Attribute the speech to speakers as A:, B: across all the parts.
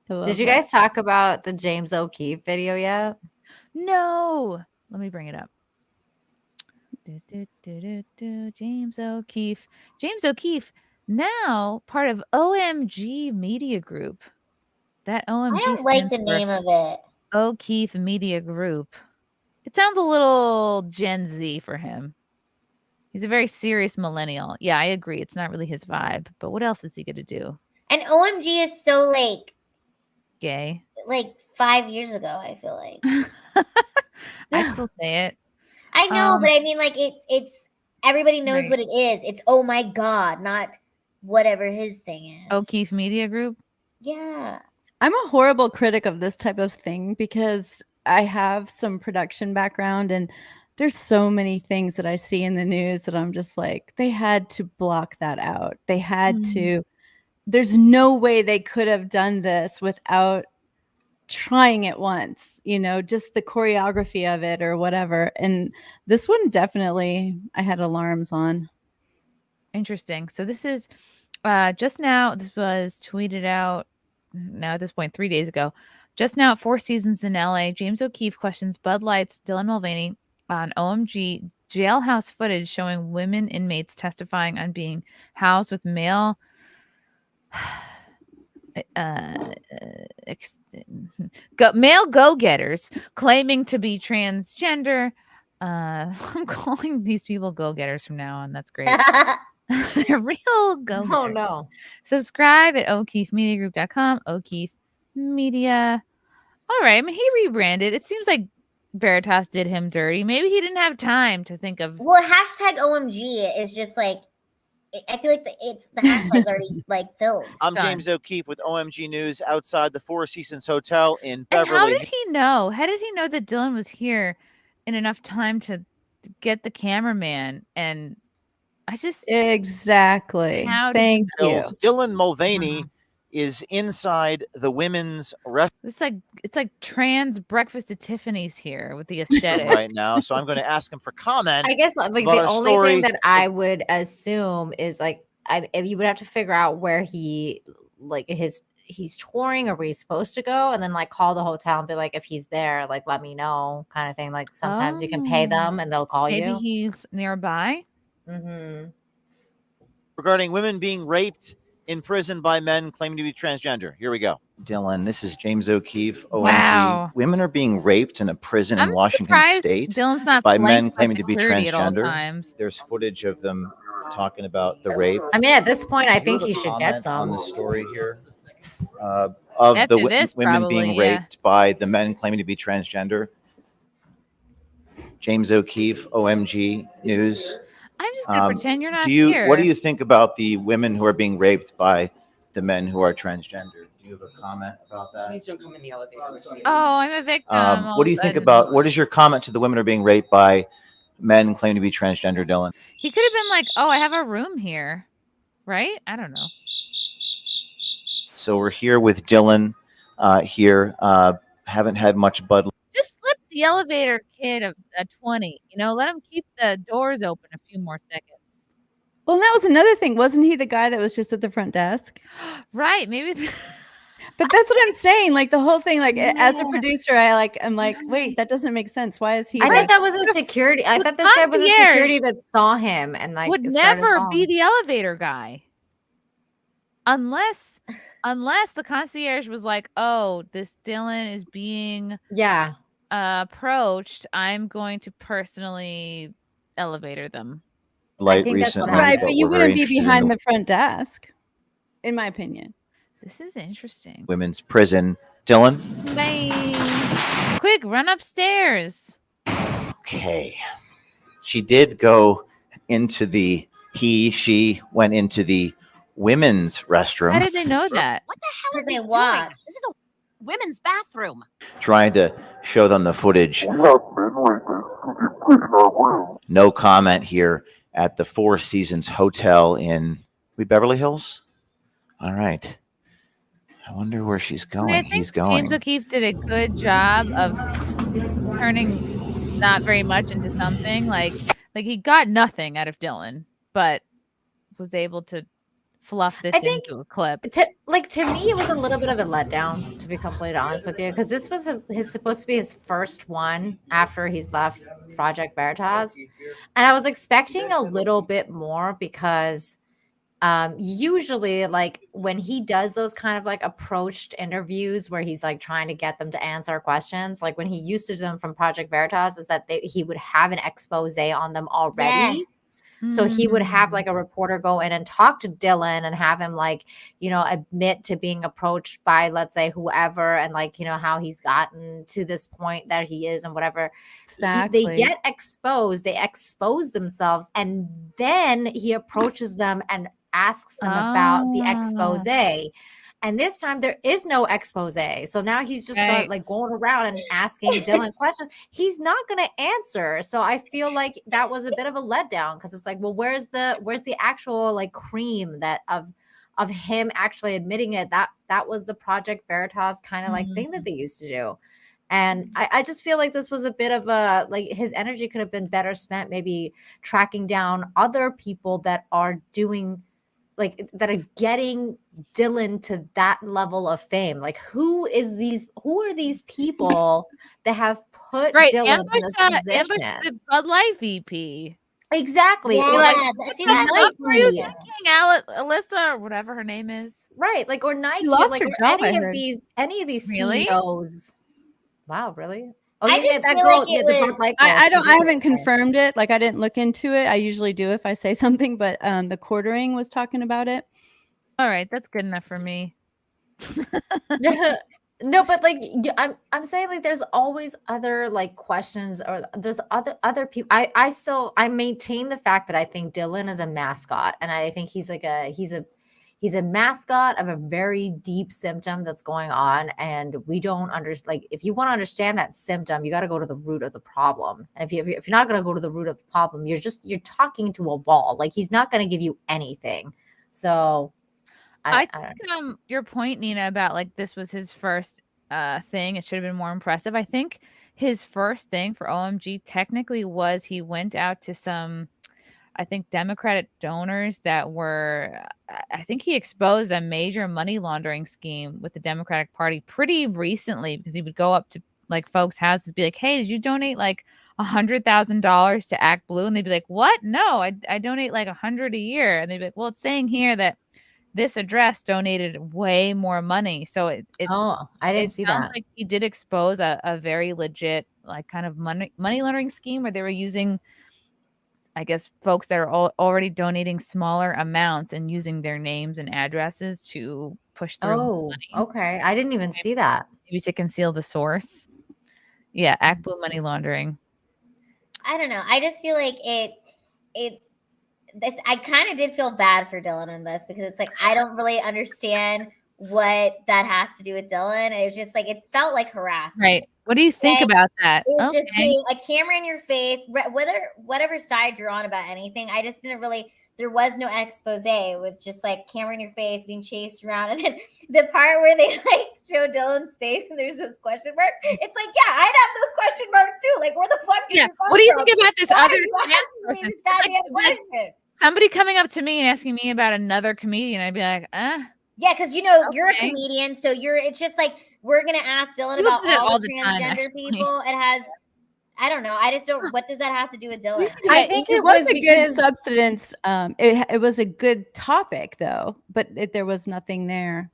A: Did you guys talk about the James O'Keefe video yet?
B: No. Let me bring it up. James O'Keefe. James O'Keefe, now part of OMG Media Group. That OMG
C: I don't like the name of it.
B: O'Keefe Media Group. It sounds a little Gen Z for him. He's a very serious millennial. Yeah, I agree. It's not really his vibe. But what else is he going to do?
C: And OMG is so like
B: gay.
C: Like 5 years ago, I feel like.
B: I still say it.
C: I know, but I mean, like it's everybody knows
B: right.
C: what it is. It's oh my god, not whatever his thing is.
B: O'Keefe Media Group.
C: Yeah.
D: I'm a horrible critic of this type of thing because I have some production background and there's so many things that I see in the news that I'm just like, they had to block that out. They had to, there's no way they could have done this without trying it once, you know, just the choreography of it or whatever. And this one definitely, I had alarms on.
B: Interesting. So this is just now, this was tweeted out now at this point 3 days ago. Just now at Four Seasons in LA, James O'Keefe questions Bud Light's Dylan Mulvaney on OMG jailhouse footage showing women inmates testifying on being housed with male male go-getters claiming to be transgender. I'm calling these people go-getters from now on. That's great. They're real go-getters.
A: Oh no.
B: Subscribe at OKeefeMediaGroup.com. O'Keefe Media. All right. I mean, he rebranded. It seems like Veritas did him dirty. Maybe he didn't have time to think of.
C: Well, hashtag OMG is just like, I feel like the hashtag's already like filled.
E: I'm James O'Keefe with OMG News outside the Four Seasons Hotel in Beverly.
B: How did he know? How did he know that Dylan was here in enough time to get the cameraman? And I just
D: exactly. Thank you.
E: Dylan Mulvaney is inside the women's restaurant.
B: It's like trans breakfast at Tiffany's here with the aesthetic
E: right now. So I'm going to ask him for comment.
A: I guess like the only thing that I would assume is like you would have to figure out where he he's touring or where he's supposed to go, and then like call the hotel and be like, if he's there, like let me know, kind of thing. Like sometimes you can pay them and they'll call you.
B: Maybe he's nearby.
E: Regarding women being raped in prison by men claiming to be transgender. Here we go. Dylan, this is James O'Keefe. OMG. Wow. Women are being raped in a prison in Washington State by men claiming to be transgender. There's footage of them talking about the rape.
A: I mean, at this point, I think you should get some.
E: On the story here of the women being raped by the men claiming to be transgender. James O'Keefe, OMG News.
B: I'm just going to pretend you're not here.
E: What do you think about the women who are being raped by the men who are transgender? Do you have a comment about that?
F: Please don't come in the elevator.
B: Oh, I'm a victim.
E: What do you think about, what is your comment to the women who are being raped by men claiming to be transgender, Dylan?
B: He could have been like, oh, I have a room here. Right? I don't know.
E: So we're here with Dylan here. Haven't had much Bud.
B: Just slip the elevator kid a 20, you know, let him keep the doors open a few more seconds.
D: Well, that was another thing. Wasn't he the guy that was just at the front desk?
B: Right. Maybe.
D: But that's what I'm saying. Like the whole thing, like as a producer, I'm like, wait, that doesn't make sense. Why is he?
A: I thought that was a security. I thought this guy was a security that saw him and like
B: would never be the elevator guy. Unless the concierge was like, oh, this Dylan is being approached, I'm going to personally elevator them.
E: Right,
D: but you wouldn't be behind the front desk, in my opinion.
B: This is interesting.
E: Women's prison. Dylan?
B: Bye. Quick, run upstairs.
E: Okay. She did go into she went into the women's restroom.
B: How did they know that?
G: What the hell are they doing? This is a women's bathroom.
E: Trying to show them the footage. No comment here at the Four Seasons Hotel in Beverly Hills. All right. I wonder where she's going.
B: I think
E: he's going.
B: James O'Keefe did a good job of turning not very much into something. Like he got nothing out of Dylan, but was able to fluff this into a clip.
A: To me, it was a little bit of a letdown, to be completely honest with you, because this was supposed to be his first one after he's left Project Veritas, and I was expecting a little bit more because usually like when he does those kind of like approached interviews where he's like trying to get them to answer questions, like when he used to do them from Project Veritas, is that he would have an expose on them already.
C: Yes.
A: So he would have like a reporter go in and talk to Dylan and have him like, admit to being approached by, let's say, whoever, and like, how he's gotten to this point that he is and whatever.
D: Exactly.
A: They get exposed, they expose themselves, and then he approaches them and asks them about the expose. And this time there is no expose. So now he's just going around and asking Dylan questions. He's not going to answer. So I feel like that was a bit of a letdown, because it's like, well, where's the actual like cream that of him actually admitting it? That was the Project Veritas kind of like thing that they used to do. And I just feel like this was a bit of a, like, his energy could have been better spent maybe tracking down other people that are doing, like, that are getting Dylan to that level of fame. Like, who are these people that have put Dylan in this position?
B: The Bud Light VP.
A: Exactly.
C: Yeah,
A: Like,
C: see, that's
A: Nike.
B: Alyssa, or whatever her name is.
A: Right. Like, or Nike.
D: She lost
A: like,
D: her
A: or
D: job,
A: any of these
B: Really?
A: CEOs. Wow, really? Oh,
C: I
A: yeah,
C: just
A: that
C: feel
A: girl.
C: like
A: Yeah,
C: it
A: the
C: was-
A: Bud Light
D: I
A: girl, she
D: haven't
A: did.
D: confirmed it. Like, I didn't look into it. I usually do if I say something, but the quartering was talking about it.
B: All right, that's good enough for me.
A: No, but like, I'm saying, like, there's always other like questions, or there's other people. I maintain the fact that I think Dylan is a mascot, and I think he's a mascot of a very deep symptom that's going on, and we don't understand. Like, if you want to understand that symptom, you got to go to the root of the problem. And if you're not going to go to the root of the problem, you're talking to a wall. Like, he's not going to give you anything. So
B: I think your point, Nina, about like this was his first thing. It should have been more impressive. I think his first thing for OMG technically was he went out to some, I think, Democratic donors that were, I think he exposed a major money laundering scheme with the Democratic Party pretty recently, because he would go up to like folks' houses, be like, hey, did you donate like $100,000 to Act Blue? And they'd be like, what? No, I donate like $100 a year. And they'd be like, well, it's saying here that this address donated way more money. So
A: I didn't see that.
B: Like he did expose a very legit, like, kind of money laundering scheme where they were using, I guess, folks that are already donating smaller amounts and using their names and addresses to push through money.
A: Okay. I didn't even see that.
B: Maybe to conceal the source. Yeah, Act Blue money laundering.
C: I don't know. I just feel like I kind of did feel bad for Dylan in this, because it's like, I don't really understand what that has to do with Dylan. It was just like, it felt like harassment.
B: Right. What do you think about that?
C: It was just being a camera in your face, whatever side you're on about anything. I just didn't really, there was no expose. It was just like camera in your face, being chased around. And then the part where they like show Dylan's face and there's those question marks. It's like, yeah, I'd have those question marks too. Like, where the fuck?
B: Yeah. What do you think about this other
C: person? Like,
B: somebody coming up to me and asking me about another comedian, I'd be like,
C: yeah, because you're a comedian, so it's just like, we're gonna ask Dylan about all the transgender people. It has, I don't know. I just don't. What does that have to do with Dylan?
A: I think it was
D: a good substance. It was a good topic though, but there was nothing there.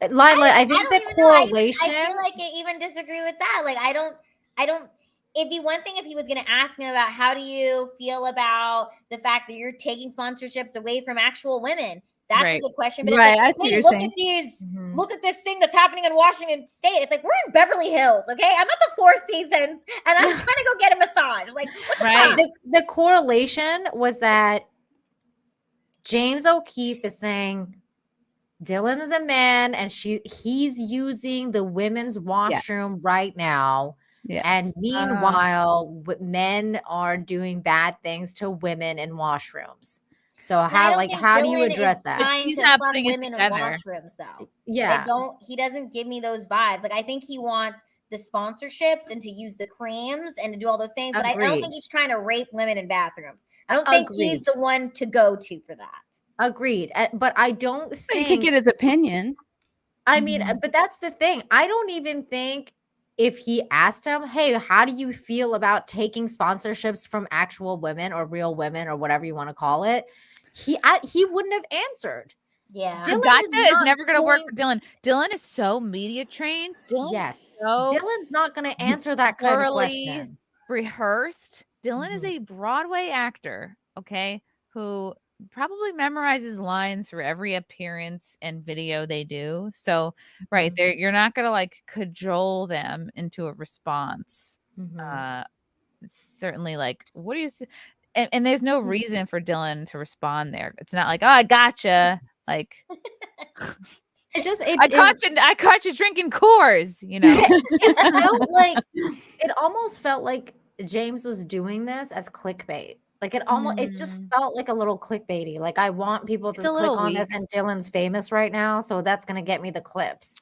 A: Lila, I think the correlation.
C: I feel like I even disagree with that. Like, I don't. It'd be one thing if he was going to ask me about how do you feel about the fact that you're taking sponsorships away from actual women. That's a good question. But
D: right,
C: it's like, hey, look at this thing that's happening in Washington State. It's like, we're in Beverly Hills, okay? I'm at the Four Seasons, and I'm trying to go get a massage. Like, what the fuck?
A: The correlation was that James O'Keefe is saying Dylan is a man, and he's using the women's washroom right now. Yes. And meanwhile, men are doing bad things to women in washrooms. So how do you address that?
C: He's not putting women in washrooms, though.
A: Yeah,
C: he doesn't give me those vibes. Like, I think he wants the sponsorships and to use the creams and to do all those things, but I don't think he's trying to rape women in bathrooms. I don't think he's the one to go to for that.
A: Agreed. But I don't
D: But
A: think
D: he could get his opinion.
A: I mean, but that's the thing. I don't even think if he asked him, hey, how do you feel about taking sponsorships from actual women or real women or whatever you want to call it, he wouldn't have answered.
C: Yeah.
B: Gotcha is never going to work for Dylan. Dylan is so media trained.
A: Dylan's not going to answer that kind of question.
B: Rehearsed. Dylan is a Broadway actor, okay, who probably memorizes lines for every appearance and video they do. So, right there, you're not gonna like cajole them into a response. Certainly, like, what do you? And there's no reason for Dylan to respond there. It's not like, oh, I gotcha. Like, I caught you drinking Coors. You know,
A: it felt like it almost felt like James was doing this as clickbait. Like it just felt like a little clickbaity. Like I want people to click on this, and Dylan's famous right now, so that's gonna get me the clips.